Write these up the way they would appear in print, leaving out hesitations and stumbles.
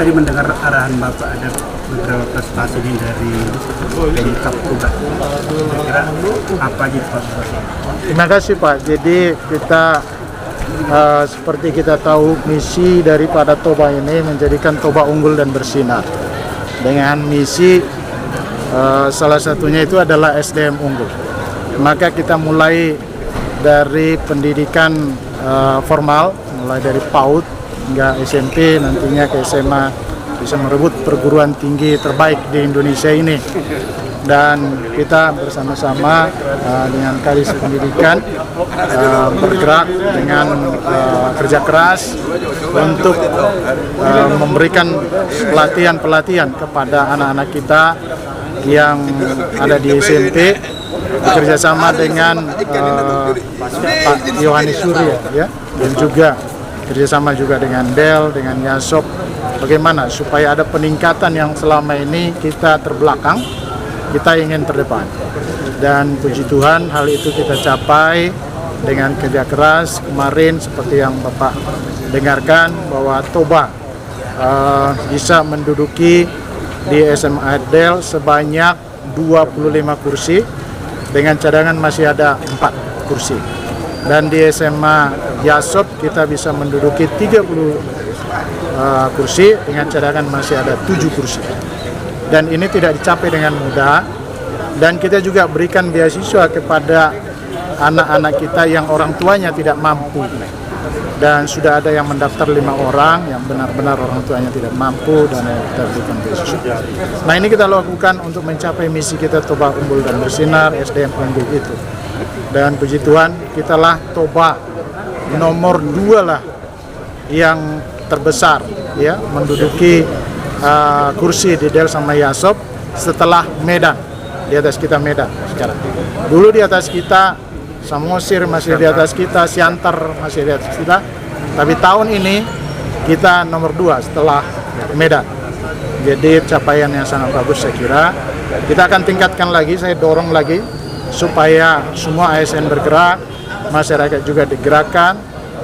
tadi mendengar arahan Bapak ada beberapa prestasi ini dari Pemkab Toba. Kira-kira apa aja Pak? Terima kasih Pak. Jadi kita seperti kita tahu misi daripada Toba ini menjadikan Toba unggul dan bersinar. Dengan misi salah satunya itu adalah SDM unggul. Maka kita mulai dari pendidikan formal, mulai dari PAUD hingga SMP, nantinya ke SMA, bisa merebut perguruan tinggi terbaik di Indonesia ini. Dan kita bersama-sama dengan Kadis Pendidikan bergerak dengan kerja keras untuk memberikan pelatihan-pelatihan kepada anak-anak kita yang ada di SMP, bekerjasama dengan Pak Yohanes Surya, ya, dan juga kerjasama juga dengan Del, dengan Yasop, bagaimana supaya ada peningkatan yang selama ini kita terbelakang, kita ingin terdepan. Dan puji Tuhan hal itu kita capai dengan kerja keras. Kemarin seperti yang Bapak dengarkan bahwa Toba bisa menduduki di SMA Del sebanyak 25 kursi, dengan cadangan masih ada 4 kursi. Dan di SMA Yasop kita bisa menduduki 30 kursi, dengan cadangan masih ada 7 kursi. Dan ini tidak dicapai dengan mudah. Dan kita juga berikan beasiswa kepada anak-anak kita yang orang tuanya tidak mampu. Dan sudah ada yang mendaftar 5 orang yang benar-benar orang tuanya tidak mampu, dan kita berikan beasiswa. Nah, ini kita lakukan untuk mencapai misi kita Toba unggul dan bersinar, SDM unggul itu. Dan puji Tuhan, kitalah Toba nomor 2 lah yang terbesar, ya, menduduki kursi di Del sama Yasop setelah Medan. Di atas kita Medan sekarang. Dulu di atas kita Samosir, masih di atas kita Siantar, masih di atas kita. Tapi tahun ini kita nomor 2 setelah Medan. Jadi capaian yang sangat bagus saya kira. Kita akan tingkatkan lagi, saya dorong lagi supaya semua ASN bergerak, masyarakat juga digerakkan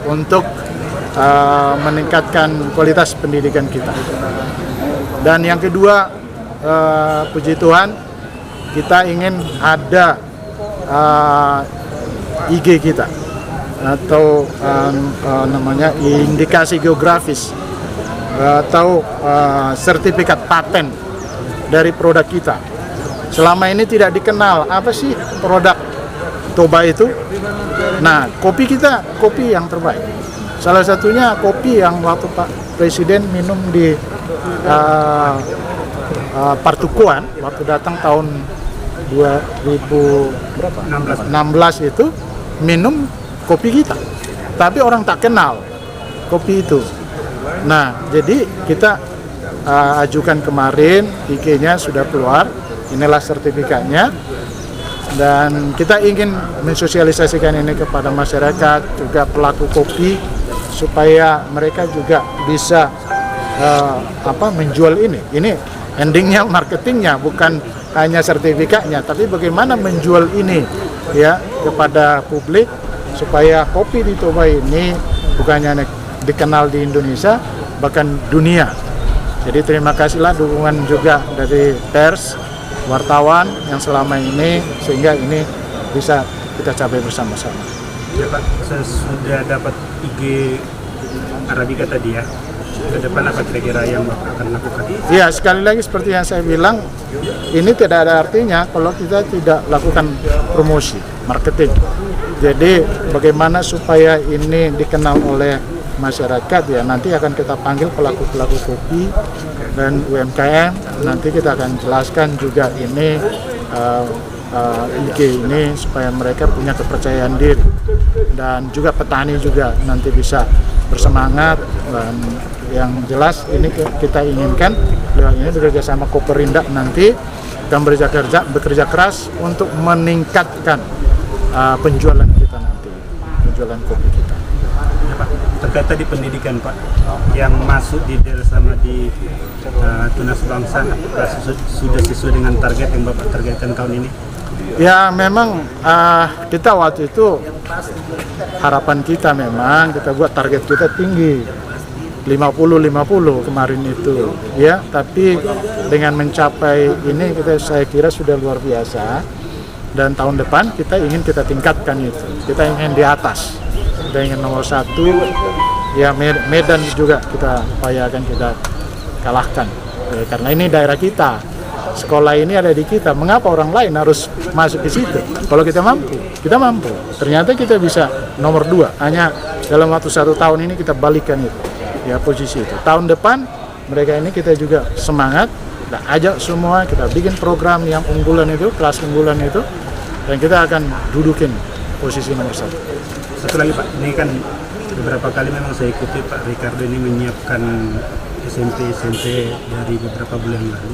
untuk meningkatkan kualitas pendidikan kita. Dan yang kedua, puji Tuhan, kita ingin ada IG kita atau namanya indikasi geografis atau sertifikat paten dari produk kita. Selama ini tidak dikenal apa sih produk Toba itu. Nah, kopi kita kopi yang terbaik. Salah satunya kopi yang waktu Pak Presiden minum di Partukuan waktu datang tahun 2016 itu, minum kopi kita, tapi orang tak kenal kopi itu. Nah, jadi kita ajukan kemarin, IG-nya sudah keluar, inilah sertifikatnya, dan kita ingin mensosialisasikan ini kepada masyarakat, juga pelaku kopi, supaya mereka juga bisa menjual ini. Ini endingnya marketingnya, bukan hanya sertifikatnya, tapi bagaimana menjual ini, ya, kepada publik supaya kopi di Toba ini bukan hanya dikenal di Indonesia, bahkan dunia. Jadi terima kasihlah dukungan juga dari pers, wartawan yang selama ini, sehingga ini bisa kita capai bersama-sama. Ya Pak, saya sudah dapat IG Arabica tadi ya. Ke depan apa kira-kira yang Bapak akan lakukan? Ya, sekali lagi seperti yang saya bilang, ini tidak ada artinya kalau kita tidak lakukan promosi, marketing. Jadi bagaimana supaya ini dikenal oleh masyarakat, ya, nanti akan kita panggil pelaku-pelaku kopi dan UMKM, nanti kita akan jelaskan juga ini IG ini supaya mereka punya kepercayaan diri, dan juga petani juga nanti bisa bersemangat. Dan yang jelas ini kita inginkan lewat ini bekerja sama Koperinda nanti akan bekerja keras untuk meningkatkan penjualan kita nanti, penjualan kopi kita. Ya, Pak, terkait tadi pendidikan Pak, yang masuk di Del sama di Tunas Bangsa, sudah sesuai dengan target yang Bapak targetkan tahun ini? Ya, memang kita waktu itu harapan kita memang kita buat target kita tinggi. 50-50 kemarin itu ya, tapi dengan mencapai ini saya kira sudah luar biasa, dan tahun depan kita ingin kita tingkatkan itu, kita ingin di atas, kita ingin nomor 1 ya. Medan juga kita upayakan kita kalahkan ya, karena ini daerah kita, sekolah ini ada di kita, mengapa orang lain harus masuk ke situ? Kalau kita mampu, ternyata kita bisa nomor 2, hanya dalam waktu 1 tahun ini kita balikan itu ya, posisi itu. Tahun depan mereka ini kita juga semangat, kita ajak semua, kita bikin program yang unggulan itu, kelas unggulan itu, dan kita akan dudukin posisi nomor 1. Satu lagi Pak, ini kan beberapa kali memang saya ikuti Pak Ricardo ini menyiapkan SMP dari beberapa bulan lalu.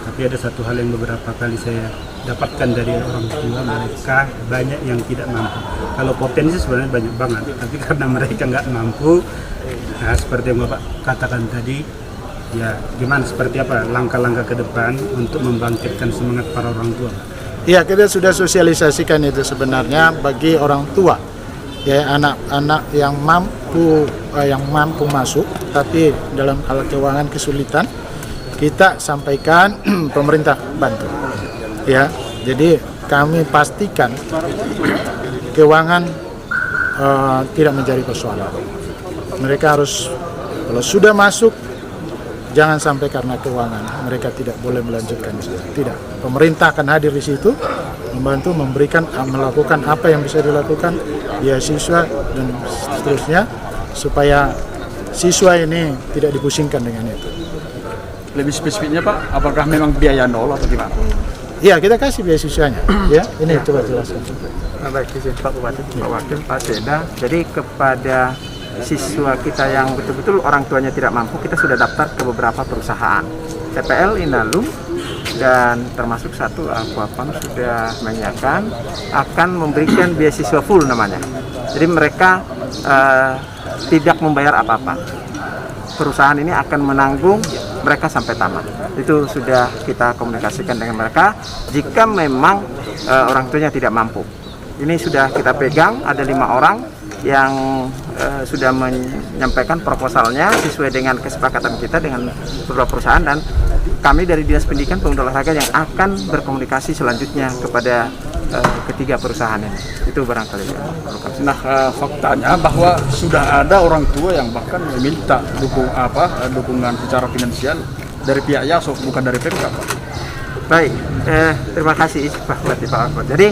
Tapi ada satu hal yang beberapa kali saya dapatkan dari orang tua, mereka banyak yang tidak mampu. Kalau potensi sebenarnya banyak banget, tapi karena mereka nggak mampu, nah seperti yang Bapak katakan tadi, ya gimana, seperti apa langkah-langkah ke depan untuk membangkitkan semangat para orang tua? Iya, kita sudah sosialisasikan itu sebenarnya bagi orang tua, ya, anak-anak yang mampu masuk, tapi dalam hal keuangan kesulitan, kita sampaikan pemerintah bantu ya. Jadi kami pastikan keuangan tidak menjadi persoalan. Mereka harus, kalau sudah masuk, jangan sampai karena keuangan mereka tidak boleh melanjutkan. Tidak, pemerintah akan hadir di situ, membantu, melakukan apa yang bisa dilakukan, beasiswa dan seterusnya, supaya siswa ini tidak dipusingkan dengan itu. Lebih spesifiknya Pak, apakah memang biaya nol atau gimana? Iya, kita kasih beasiswanya. Ya, ini coba jelaskan. Baik, izin Pak Bupati, Pak Wakil, Pak Seda. Jadi kepada siswa kita yang betul-betul orang tuanya tidak mampu, kita sudah daftar ke beberapa perusahaan. TPL Inalum dan termasuk satu Aquapan sudah menyiapkan, akan memberikan beasiswa full namanya. Jadi mereka tidak membayar apa-apa. Perusahaan ini akan menanggung mereka sampai tamat. Itu sudah kita komunikasikan dengan mereka. Jika memang orang tuanya tidak mampu, ini sudah kita pegang, ada 5 orang yang sudah menyampaikan proposalnya sesuai dengan kesepakatan kita dengan beberapa perusahaan, dan kami dari Dinas Pendidikan Pemuda Olahraga yang akan berkomunikasi selanjutnya kepada ketiga perusahaan ini. Itu barangkali. Nah, faktanya bahwa sudah ada orang tua yang bahkan meminta dukungan secara finansial dari pihak Yasop, bukan dari Pemkab. Baik, terima kasih Pak Bupati, Pak Akbar. Jadi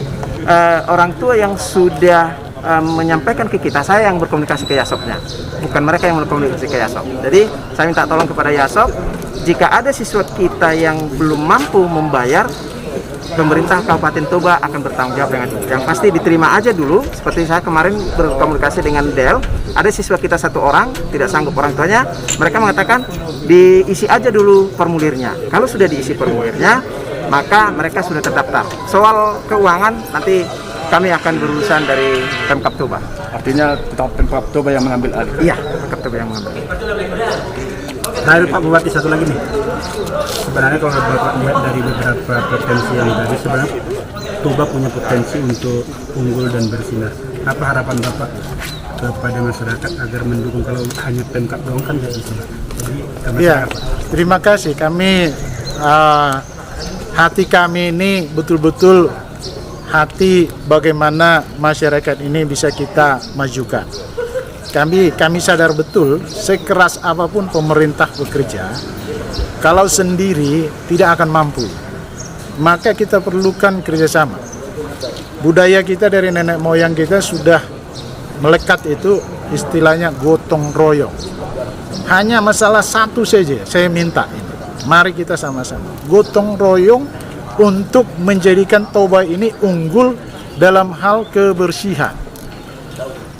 orang tua yang sudah menyampaikan ke kita, saya yang berkomunikasi ke Yasopnya, bukan mereka yang berkomunikasi ke Yasop. Jadi saya minta tolong kepada Yasop, jika ada siswa kita yang belum mampu membayar, pemerintah Kabupaten Toba akan bertanggung jawab dengan itu. Yang pasti diterima aja dulu. Seperti saya kemarin berkomunikasi dengan Del, ada siswa kita 1 orang tidak sanggup orang tuanya, mereka mengatakan diisi aja dulu formulirnya. Kalau sudah diisi formulirnya, maka mereka sudah terdaftar. Soal keuangan nanti kami akan berurusan dari Pemkab Toba. Artinya tetap Pemkab Toba yang mengambil alih. Iya, Pemkab Toba yang mengambil. Terakhir Pak Bupati, satu lagi nih. Sebenarnya kalau Bapak lihat dari beberapa potensi yang tadi, sebenarnya Toba punya potensi untuk unggul dan bersinar. Apa harapan Bapak kepada masyarakat agar mendukung? Kalau hanya Pemkab doang kan nggak bisa. Jadi Ya, terima kasih. Kami hati kami ini betul-betul hati bagaimana masyarakat ini bisa kita majukan. Kami sadar betul, sekeras apapun pemerintah bekerja, kalau sendiri tidak akan mampu. Maka kita perlukan kerjasama. Budaya kita dari nenek moyang kita sudah melekat itu, istilahnya gotong royong. Hanya masalah satu saja saya minta ini. Mari kita sama-sama gotong royong untuk menjadikan Toba ini unggul dalam hal kebersihan.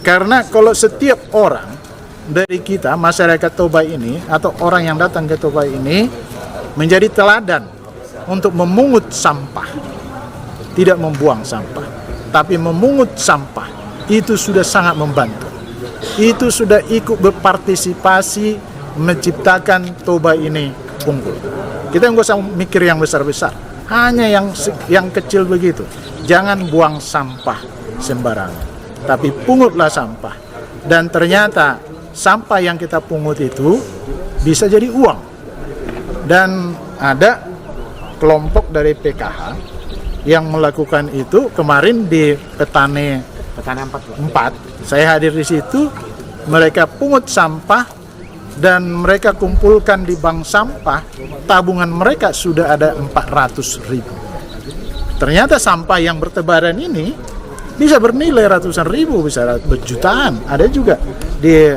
Karena kalau setiap orang dari kita, masyarakat Toba ini, atau orang yang datang ke Toba ini, menjadi teladan untuk memungut sampah, tidak membuang sampah, tapi memungut sampah, itu sudah sangat membantu. Itu sudah ikut berpartisipasi menciptakan Toba ini unggul. Kita nggak usah mikir yang besar-besar, hanya yang kecil begitu. Jangan buang sampah sembarangan, tapi pungutlah sampah. Dan ternyata sampah yang kita pungut itu bisa jadi uang. Dan ada kelompok dari PKH yang melakukan itu kemarin di Petani 4. Saya hadir di situ, mereka pungut sampah dan mereka kumpulkan di bank sampah, tabungan mereka sudah ada 400.000. Ternyata sampah yang bertebaran ini bisa bernilai ratusan ribu, bisa berjutaan. Ada juga di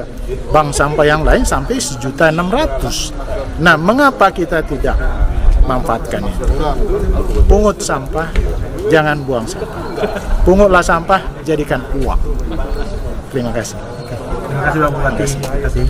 bank sampah yang lain sampai 1.600.000. Nah, mengapa kita tidak manfaatkan itu? Pungut sampah, jangan buang sampah. Pungutlah sampah, jadikan uang. Terima kasih. Terima kasih Pak Bupati. Terima kasih.